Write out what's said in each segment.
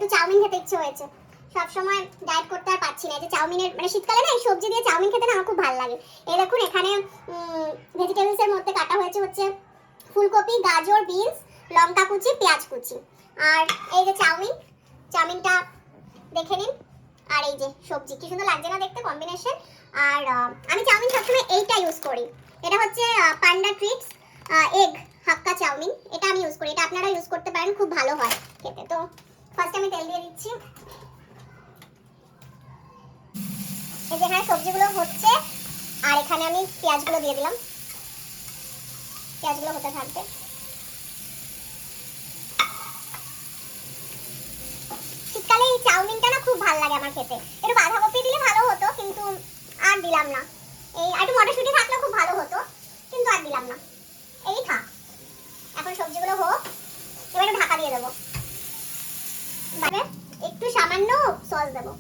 একটু চাউমিন খেতে ইচ্ছে হয়েছে। সবসময় ডায়েট করতে আর পাচ্ছি না। এই যে চাউমিনের মানে শীতকালে না এই সবজি দিয়ে চাউমিন খেতে না আমার খুব ভালো লাগে। এই দেখুন এখানে ভেজিটেবলসের মধ্যে কাটা হয়েছে হচ্ছে ফুলকপি, গাজর, বিনস, লঙ্কা কুচি, পেঁয়াজ কুচি। আর এই যে চাউমিনটা দেখে নিন। আর এই যে সবজি, কি সুন্দর লাগছে না দেখতে কম্বিনেশন। আর আমি চাউমিন সবসময় এইটা ইউজ করি। এটা হচ্ছে পান্ডা ট্রিটস এগ হাক্কা চাউমিন। এটা আমি ইউজ করি, এটা আপনারা ইউজ করতে পারেন, খুব ভালো হয় খেতে। তো ফার্স্ট আমি তেল দিয়ে দিচ্ছি। এই যে এখানে সবজিগুলো হচ্ছে আর এখানে আমি পেঁয়াজগুলো দিয়ে দিলাম। পেঁয়াজগুলো হতে থাকবে। শীতকালে এই চাউমিনটা না খুব ভালো লাগে আমার খেতে। একটু বাঁধাকপি দিলে ভালো হতো কিন্তু আর দিলাম না। এই একটু মটরশুঁটি থাকলে খুব ভালো হতো কিন্তু আর দিলাম না। এই থাক, এখন সবজিগুলো হোক। এবার একটু ঢাকা দিয়ে দেবো। একটু সামান্য সস দেবো।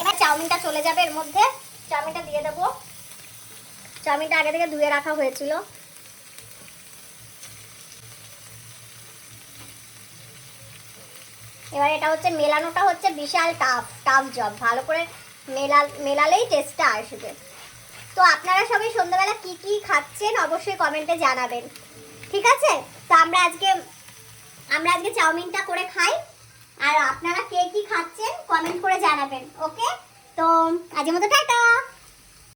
এবার চাউমিনটা চলে যাবে এর মধ্যে। চাউমিনটা দিয়ে দেবো। চাউমিনটা আগে থেকে ধুয়ে রাখা হয়েছিল। এবার এটা হচ্ছে মেলানোটা হচ্ছে বিশাল টাফ জব। ভালো করে মেলালেই টেস্টটা আসবে। তো আপনারা সবাই সন্ধ্যাবেলা কি কি খাচ্ছেন অবশ্যই কমেন্টে জানাবেন, ঠিক আছে? তো আমরা আজকে চাউমিনটা করে খাই। আর আপনারা কে কি খাচ্ছেন কমেন্ট করে জানাবেন, ওকে? তো আজকের মতো টাটা।